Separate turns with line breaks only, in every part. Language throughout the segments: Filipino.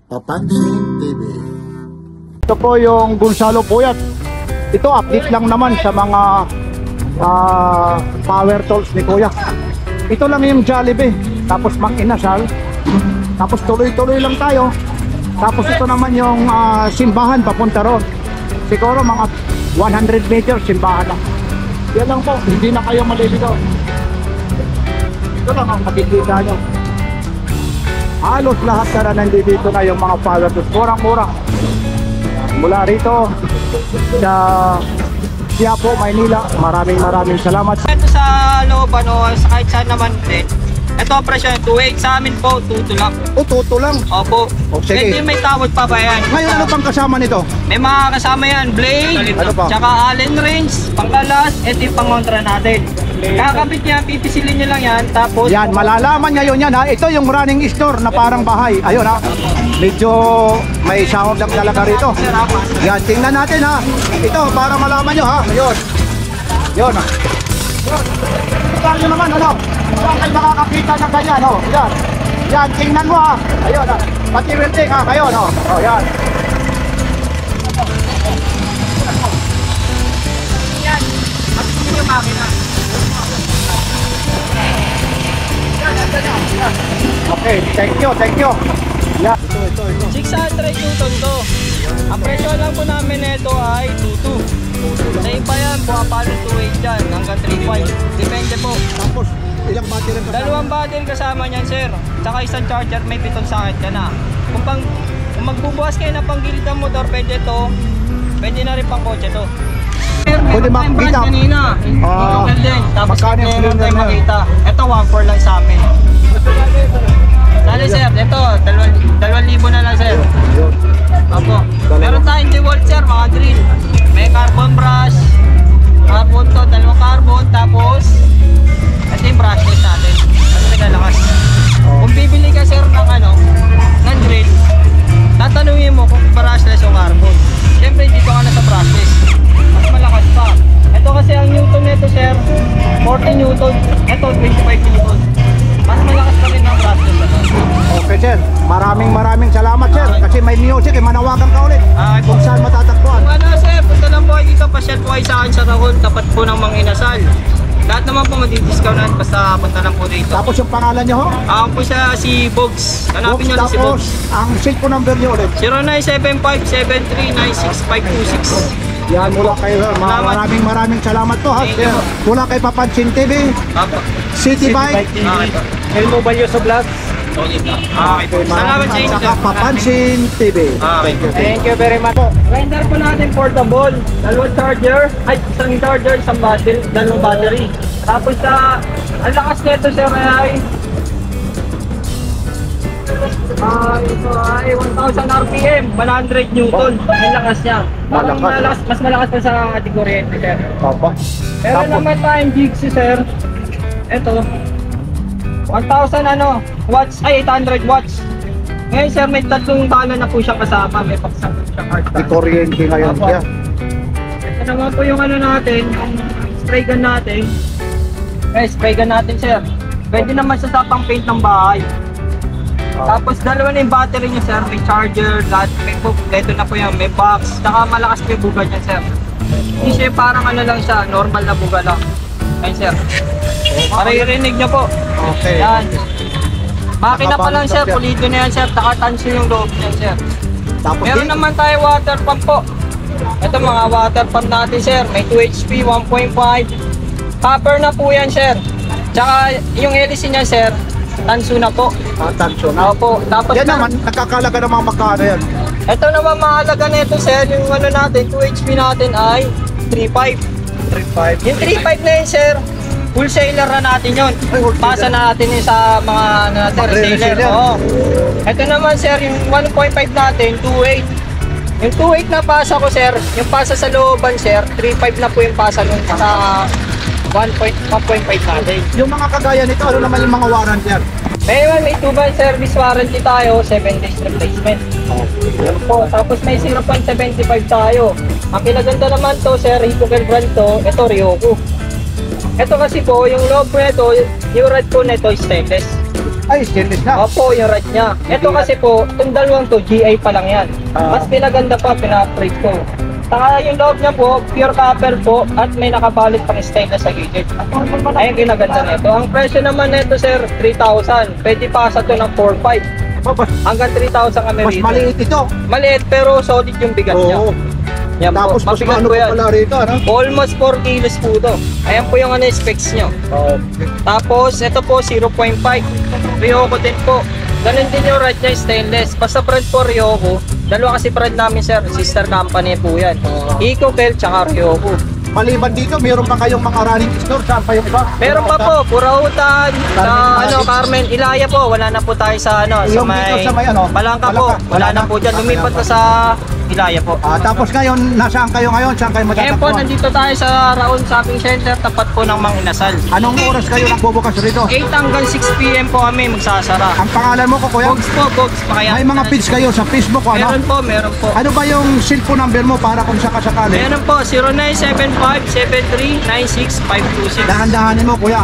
Papansin TV.
Ito po yung Gonzalo Puyat. Ito update lang naman sa mga power tools ni Kuya. Ito lang yung Jollibee, tapos Mang Inasal, tapos tuloy-tuloy lang tayo. Tapos ito naman yung simbahan papunta ron. Siguro mga 100 meters simbahan lang. Yan lang po, hindi na kayo maliligaw. Ito lang ang makikita nyo. Halos lahat na nandito na yung mga power tools. Murang-mura. Mula rito sa Quiapo, Maynila, maraming salamat.
Ito sa looban o sa kahit saan naman din. Ito ang presyo, 2.8 sa amin po, 2.2 lang.
O, tuto lang.
Opo.
O, sige.
Pwede may tawad pa ba yan?
Ngayon, ano pang kasama nito?
May mga kasama yan, blade,
Ano pa?
tsaka allen wrench, pangkalas, ito yung pangontra natin. Kakabit niya, pipisilin nyo lang yan, tapos...
Yan, malalaman ngayon yan ha. Ito yung running store na parang bahay. Ayun ha. Medyo may sound lang talaga rito. Yan, tingnan natin ha. Ito, para malaman nyo ha. Ayun. Yun ha. Tingnan nyo naman, ano? Saan kayo makakakita ng ganyan, oh. Yan. Yan, tingnan mo ha. Ayun ha. Pati welding ha. Ayun, oh. Oh, yan.
Yan, at yung makina.
Okay, thank you. Yan. Ito.
600 Newton to. Ang presyo lang po namin nito ay 2.2. Sa iba yan, pumapalo 2.8 dyan, hanggang 3.5. Depende po.
Tapos, ilang battery ka?
Dalawang battery kasama niyan, sir. Tsaka isang charger, may 7 sakit ka na. Kung magbubukas kayo ng panggilid ng motor, pwede to. Pwede na rin pang kotse to.
Pwede makikita.
Kanina. Local din. Tapos
magkano yung
meron
cylinder
tayo
na?
makita. Ito 1.4 lang sa amin. Dali sir, ito 2,000 na lang sir. Opo. Meron tayong DeWalt sir, mga grill. May carbon brush. Carbon to, 2 carbon. Tapos ito yung brushless natin. Kasi nagalakas. Kung bibili ka sir ng grill, tatanungin mo kung brushless o carbon. Siyempre dito ka na sa brushless. Mas malakas pa. Ito kasi ang newton nito sir, 40 newton. Ito 25 newton. Mas malakas pa rin ang brushless.
Okay sir, maraming salamat sir. Kasi may music, manawagan ka ulit. Kung saan matatagpuan.
Kung ano sir, punta lang po kayo dito, pasyal po kayo sa akin sa Tahon, tapat po ng Mang Inasal. Lahat naman po madi-discountan basta punta lang po dito.
Tapos yung pangalan nyo ho?
Ako po siya si Bogs. Hanapin nyo na si
Tapos,
Bogs.
ang cellphone number nyo ulit.
0975-7396526.
Yan, mula kayo. Maraming salamat po ha.
Thank
Sir.
you.
Mula kay Papansin TV,
Apo.
City Bike,
Okay po.
Elmo Balyoso Vlog,
Okay po. Salamat sa inyo
saka
sir.
Papansin TV.
Okay. Thank you very much po. Grinder po natin portable. Dalawang charger. Ay, isang charger, isang battery. Dalawang battery. Tapos ang lakas nito sir ay ito ay 1,000 RPM, 100 Newton. Ang lakas niya. Parang mas malakas pa sa ating kuryente sir.
Papa.
Pero
Tapos,
naman tayong Jigsaw sir. Ito 1,000 watts, ay 800 watts. Ngayon sir, may 3 bala na po siya kasama, may paksang siya card.
di kuryente ngayon.
Apo.
Yeah.
Ito naman po yung natin, yung spray gun natin. Spray gun natin sir. Pwede naman siya sa pang paint ng bahay. Tapos dalawa na yung battery niya sir, may charger, lahat, may kompleto na po yan, may box, saka malakas po yung buga niya sir. Hindi siya parang lang siya, normal na buga lang. Ayun sir. Maririnig niyo po.
Okay.
Yan. Makina pa lang sir, pulido na yan sir, nakatansin yung loob niya sir.
Tapos,
Meron naman tayo water pump po. Ito mga water pump natin sir, may 2 HP, 1.5. Copper na po yan sir. Tsaka yung hélice niya sir, tanso na po.
tanso na.
Opo. Tapos
Yan naman, nakakalaga ng mga magkano yan.
ito naman mahalaga nito sir, yung natin, 2 HP natin ay 3.5.
3.5.
Yung 3.5 na yun sir, wholesaler na natin yun. Pasa na natin yun sa mga reseller. Oo. Ito naman sir, yung 1.5 natin, 2.8. Yung 2.8 na pasa ko sir, yung pasa sa looban sir, 3.5 na po yung pasa nun sa 1.5 natin.
Yung mga kagaya nito, ano naman yung mga warranty yan?
May 2-month service warranty tayo, 7 days replacement. Yan po. Tapos may 0.75 tayo. Ang kinaganda naman to, sir, Hippocal brand to, ito Ryoku. Ito kasi po, yung loob po nito, yung rod po nito is stainless.
Ay, stainless na.
Opo, yung rad niya. Ito kasi po, itong dalawang to, GI pa lang yan. Mas pinaganda pa, pina-upgrade ko. Saka yung loob niya po, pure copper po, at may nakabalit pang stainless sa gilid. Ayun ginaganda nito. Ang presyo naman nito sir, 3,000. Pwede pa sa to ng 4,500.
Mas,
Hanggang 3,000 kami
mas
rito.
maliit ito.
Maliit pero solid yung bigat niya.
Oo.
Yan
Tapos
po,
mas
mabigat
ano
po
pa
yan.
pala rito, ano?
Almost 4 kilos po to. Ayan po yung ano, specs nyo.
Okay.
Tapos, ito po, 0.5. Ryoko din po. Ganun din yung rad niya, stainless. Basta brand po, Ryoko. Dalawa kasi brand namin, sir. Sister company po yan. Ecokel, tsaka Ryoko.
Maliban dito, meron pa kayong mga running store. Saan pa yung iba?
Meron pa po, Purautan, sa ano, Carmen, Ilaya po. Wala na po tayo sa ano,
Yung dito sa may ano?
Balangka po. Wala na po dyan. Lumipat na sa Ilaya po.
Tapos ngayon, nasaan kayo ngayon? Saan kayo
Ngayon po,
matatagpuan?
nandito tayo sa Raon Shopping Center, tapat po ng Mang Inasal.
Anong oras kayo nagbubukas rito?
8 hanggang 6 PM po kami magsasara.
Ang pangalan mo ko, kuya?
Bogs po, Bogs.
May mga page kayo sa Facebook, ano?
Meron po, meron po.
Ano ba yung cellphone number mo para kung sakasakali?
Meron po, 0975-7396-526.
Dahan-dahanin mo, kuya.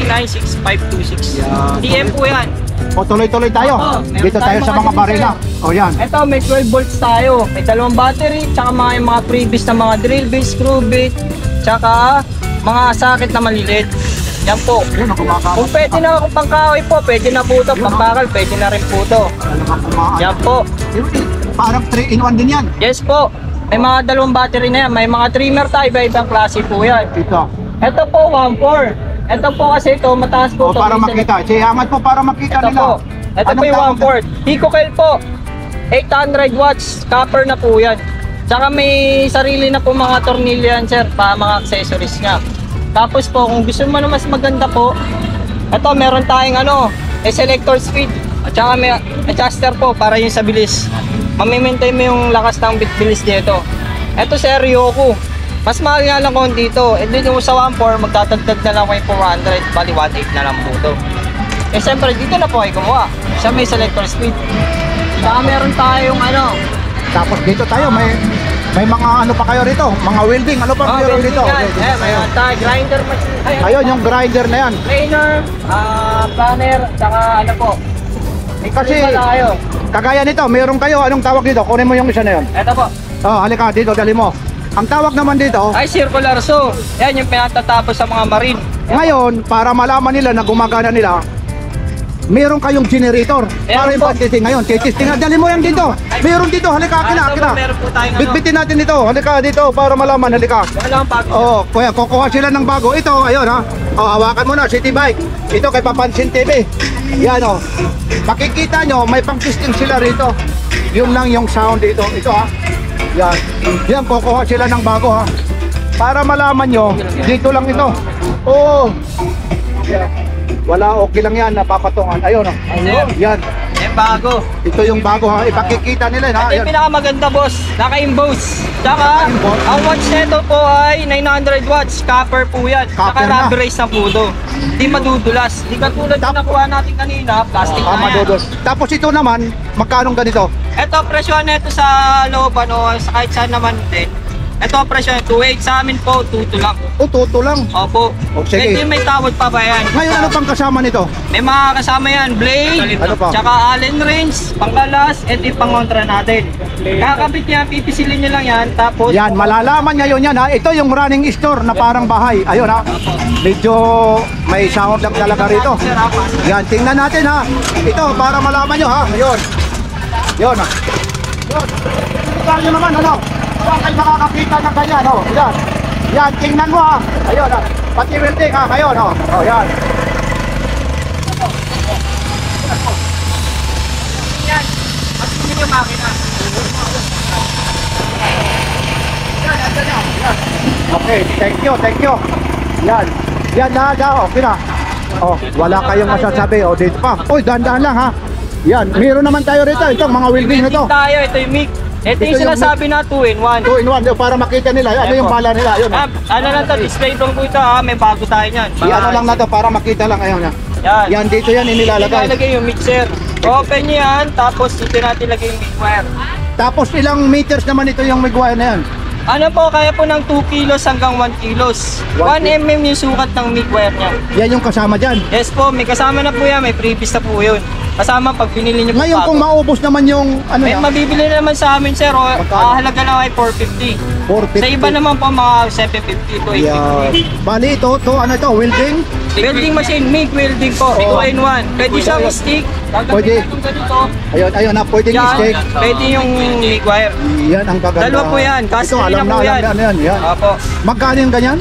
0975-7396-526. DM po yan.
O tuloy-tuloy tayo.
Oo, meron
Dito tayo
tayong
sa
mga
mga barena. O yan.
Ito, may 12 volts tayo. May dalawang battery, tsaka mga previous na mga drill bit, screw bit, tsaka mga sakit na maliliit. Yan po.
Yun, ang kumakama.
Kung pwede na akong pangkahoy po, pwede na po ito. Pangkakal, pwede na rin po ito. Yan po.
Parang 3-in-1 din yan.
Yes po. May mga dalawang battery na yan. May mga trimmer tayo, iba-ibang klase po yan.
Ito.
Ito po, 1.4. Ito po kasi ito, mataas po
O
ito.
para makita. Angat po para makita
Ito
nila.
po. Ito po yung 1.4. Ecokel po. 800 watts. Copper na po yan. Tsaka may sarili na po mga tornilyo yan, sir, para mga accessories niya. Tapos po, kung gusto mo na mas maganda po, ito, meron tayong ano, selector speed. At saka may adjuster po para yung sa bilis. Mamimaintain mo yung lakas ng bilis dito. Ito, sir, Ryoko. Mas mahal nga lang kung dito. And then yung sa 1.4, magtatagdag na lang may 400, bali 1.8 na lang po ito. Eh, siyempre, dito na po kayo gumawa. Siya may selector speed. Saka meron tayong ano,
Tapos dito tayo, may mga ano pa kayo rito? Mga welding. Ano pa meron dito?
may mga tayo, grinder machine.
Ayun, yung grinder na yan.
Planer, planner, saka ano po. May
Kasi-
pa tayo.
Kagaya nito, meron kayo. Anong tawag dito? Kunin mo yung isa na yun.
Ito po.
Oh, halika dito, dali mo. Ang tawag naman dito,
Ay, circular saw. Yan yung pinatatapos sa mga marine.
ngayon, para malaman nila na gumagana nila, meron kayong generator. Para yung
po.
pag-testing ngayon. Testing na, dali mo yan dito. Meron dito, halika,
Ito po,
kina.
meron po tayong ano.
Bitbitin natin dito, halika dito para malaman, halika.
Wala akong bago.
Oh, kuya, kukuha sila ng bago. Ito, ayun ha. Oh, hawakan mo na, City Bike. Ito kay Papansin TV. Yan oh. Makikita nyo, may pang-testing sila rito. Yun lang yung sound dito. Ito ha. Yan. Yan, kukuha sila ng bago ha. Para malaman nyo, dito lang ito. Oo. Yan. Wala, okay lang yan, napapatungan. Ayun oh.
Ayun.
Yan.
Yung bago.
Ito yung bago ha. Ipakikita nila ha.
Ito yung
Ayun.
pinakamaganda, boss. Naka-emboss. Tsaka,
Naka-emboss?
ang watch nito po ay 900 watts. Copper po yan. Tsaka
Copper na.
rubberized na po ito. Hindi madudulas. Hindi katulad na nakuha natin kanina, plastic na yan.
Madodos. Tapos ito naman, magkano ganito?
Ito, presyo nito sa loob, ano, sa kahit saan naman din. Ito, presyo nito, 2.8 sa amin po, 2.2 lang.
O, tuto lang.
Opo.
O, sige.
Ito yung may tawad pa ba yan?
Ngayon, ano pang kasama nito?
May mga kasama yan, blade,
Ano pa?
tsaka allen wrench, pangkalas, ito yung pangontra natin. Kakabit yan, pipisilin nyo lang yan, tapos...
Yan, malalaman ngayon yan ha. Ito yung running store na parang bahay. Ayun ha. Medyo may sound lang talaga rito.
Sir, ako.
Yan, tingnan natin ha. Ito, para malaman nyo ha. Ayun. Yun ha. Yun. Tingnan nyo naman ano. Saan kayo makakakita ng ganyan ho. Yan. Yan, tingnan mo ha. Ayun ha. Pati welding ha. Ayun ha. O yan.
Yan, matunin yung makina.
Okay, thank you, thank you. Yan. Yan na, okay na. Oh, wala kayong masasabi. Oh, dito pa. Uy, dahan-dahan lang ha. Yan, meron naman tayo rito. Ito, mga welding na to.
Tayo, ito yung mic. Ito yung
Ito yung
sinasabi na 2-in-1.
2-in-1 para makita nila. Ano yung bala nila? Ayun.
Ano lang to, display lang po ito ha, may bago tayo niyan.
Ano lang na to para makita lang. Ayun na.
Yan.
Yan, dito yan inilalagay.
Ilalagay yung mixer. Open nyo yan, tapos dito natin lagay yung mic wire.
Tapos ilang meters naman ito yung migwire na yan?
Ano po, kaya po ng 2 kilos hanggang 1 kilos. 1 mm yung sukat ng MIG wire niya.
Yan yung kasama dyan.
Yes po, may kasama na po yan, may previous na po yun. Kasama pag pinili niyo po
Ngayon kung maubos naman yung ano
may
yan,
mabibili naman sa amin sir, halaga lang ay 450.
450.
Sa iba naman po mga 750 to 850.
Yeah. Bali ito, ano ito, welding?
Welding machine, MIG welding po, 2-in-1. Pwede siyang stick.
Pwede.
Ganito.
Ayun na, pwede yung
Yan,
stick.
pwede yung MIG wire.
Yan ang gaganda.
Dalawa po yan, cast
Ito, alam
na po yan.
Ano yan.
Opo.
Magkano yung ganyan?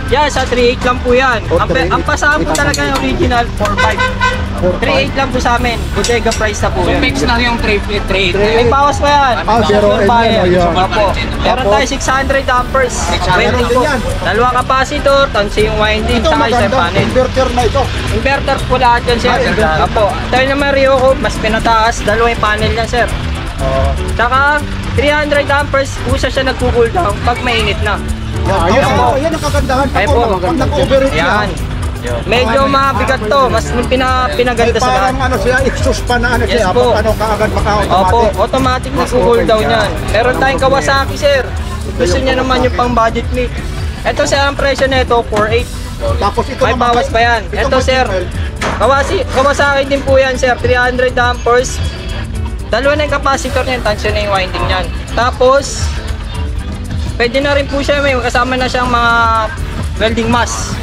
Yan, sa 3.8 lang po yan.
Oh,
Ang pasahan po talaga yung original, 4.5. 3.8 lang po sa amin. Bodega price na po yan.
Fix na yung 3.8.
May bawas pa yan.
Ah, zero
Sure
and
pa
yan,
yan.
yan.
Opo. Meron tayo 600 amperes. Welding po.
yan.
Dalawa capacitor, tansi yung winding,
Ito
saka isang
maganda,
panel.
inverter na ito.
Inverter po lahat yan, sir. Opo. Tayo naman Ryoko, mas pinataas. Dalawa yung panel yan, sir. Tsaka 300 amperes, usa siya nag-cool down pag mainit na.
Yan,
po.
yan ang kagandahan.
Ay po.
Pag nag-overheat siya,
Yan. Medyo mabigat to, mas pinaganda sa
parang
lahat.
ano siya, exhaust pa na ano
Yes
siya,
po.
pag ano kaagad
Opo,
maka-automatic.
automatic nag-cool down yan. Meron tayong Kawasaki, sir. Gusto niya naman yung pang budget meat. Ito sir, ang presyo nito 4.8.
Tapos ito
May
naman,
bawas pa yan.
ito
Ito sir, Kawasaki din po yan sir, 300 amperes. Dalawa na yung capacitor niyan, tansya na yung winding niyan. Tapos, pwede na rin po siya, may kasama na siyang mga welding mask.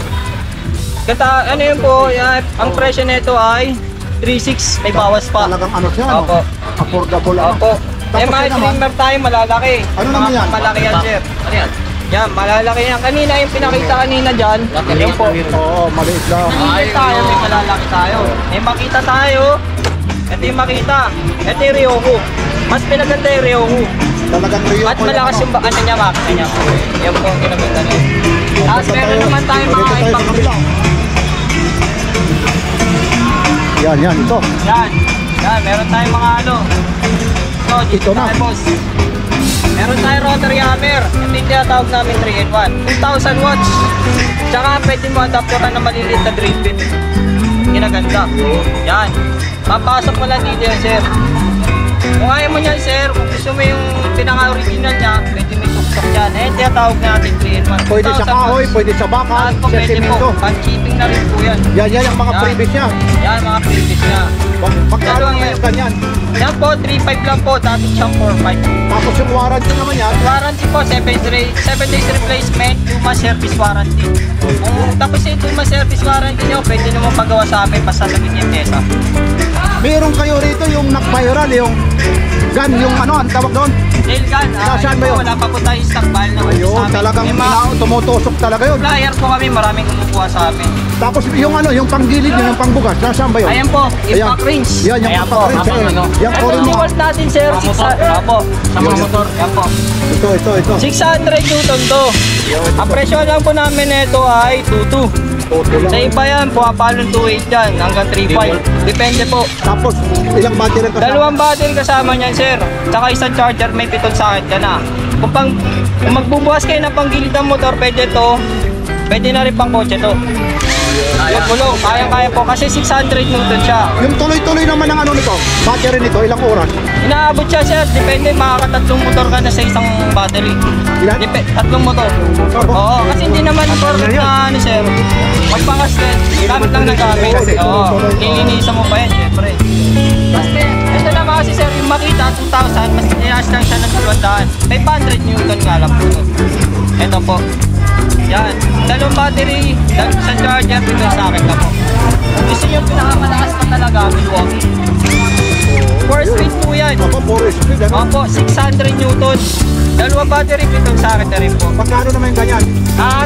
Ano yun po, ang presyo nito ay 3.6, may bawas pa.
talagang ano siya, no?
Opo.
Affordable ano.
Opo.
Tapos
May
yun naman,
trimmer tayo malalaki.
Ano naman yan?
Malaki yan sir.
Ano yan?
Yan, malalaki yan. Kanina yung pinakita kanina dyan. Yan po.
Oo, maliit lang.
May tayo, may malalaki tayo. May makita tayo. Ito yung makita. Ito yung Ryoko. Mas pinaganda yung Ryoko.
Talagang Rio.
At malakas yung ano niya, makina niya. Yan po ang kinaganda niya. Tapos meron naman tayo mga
Dito tayo sa
ibang...
kabila. Yan, ito.
Yan. Yan, meron tayong mga ano. So, dito
Ito na.
tayo boss. Meron tayong rotary hammer. Ito yung tinatawag namin 3-in-1. 2,000 watts. Tsaka pwede mo adapteran na maliliit na drill bit. Kinaganda. Yan. Papasok mo lang dito yan, sir. Kung ayaw mo niyan, sir, kung gusto mo yung pinaka-original niya, pwede may tuktok dyan. Eh, tinatawag natin 3-in-1.
Pwede sa
2,000
kahoy,
watts.
pwede sa bakal,
Lahat po
sa
pwede po.
simento.
Pan-shipping na rin po yan.
Yan ang mga
Yan.
previous niya.
Yan, mga previous niya.
Pagkano
Dalawang
naman yung ganyan.
Yan po, 3.5 lang po. Dati siyang 4.5.
Tapos yung warranty naman yan.
Warranty po, 7 days replacement, 2 months service warranty. Kung tapos yung 2 months service warranty nyo, pwede naman pagawa sa amin, basta lagyan yung pesa.
Meron kayo rito yung nag-viral, yung gun, yung ano, ang tawag doon.
Nail gun,
Saan ba yun?
Wala pa po tayong stock file na
Ayun,
sa amin.
talagang
May mga
tumutusok talaga yun.
supplier po kami, maraming kumukuha sa amin.
Tapos yung ano, yung panggilid yun, yung pangbugas, nasaan ba yun?
Ayan po, impact rings.
Yan, yung
Ayan
impact rings.
Ayan po.
Yan,
Ito
kunin
yung
mo.
volt natin, sir. Apo.
Sa mga motor.
Ayan po.
Ito.
600 Newton to. Ang presyo lang po namin nito ay 2.2. Sa iba yan, pumapalong 2.8 yan, hanggang 3.5. Depende po.
Tapos, ilang battery kasama?
Dalawang battery kasama niyan, sir. Tsaka isang charger, may 7 sakit ka na. Kung magbubukas kayo ng panggilid ng motor, pwede to. Pwede na rin pang kotse to. Magulong, kaya po. Kasi 600 Newton siya.
Yung tuloy-tuloy naman ng ano nito, battery nito, ilang oras?
Inaabot siya, sir. Depende, makakatatlong motor ka na sa isang battery.
Ilan?
Tatlong motor. Oo, kasi hindi naman perfect na ano, sir. Magpakas din. Gamit lang na gamit. Oo, lilinisan mo pa yan, syempre. Ito naman kasi, sir, yung makita, 2,000, mas kinaas lang siya ng 200. 500 Newton nga lang po. Ito po. Yan. Dalawang battery, sa charger, ito sa akin na po. Gusto nyo pinakamalakas pa talaga, Milwaukee. 4 speed po yan.
Ako, 4 speed, ano?
Opo, 600 Newton. Dalawang battery, ito sa akin na rin po.
Pagkano naman yung ganyan?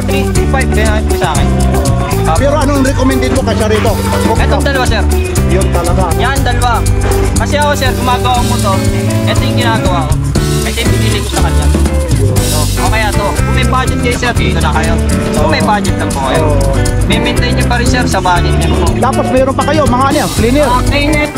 3.5 din po sa akin. Opo.
Pero anong recommended mo kasi rito?
Etong dalawa, sir.
Yun talaga.
Yan, dalawa. Kasi ako, sir, gumagawa ko to. Ito yung ginagawa ko. Ito yung pinili ko sa kanya. O kaya to, kung may budget kayo, sir, dito na kayo. Kung may budget lang po kayo. May maintain nyo pa rin, sir, sa budget nyo po.
Tapos meron pa kayo, mga ano yan, cleaner.
Cleaner.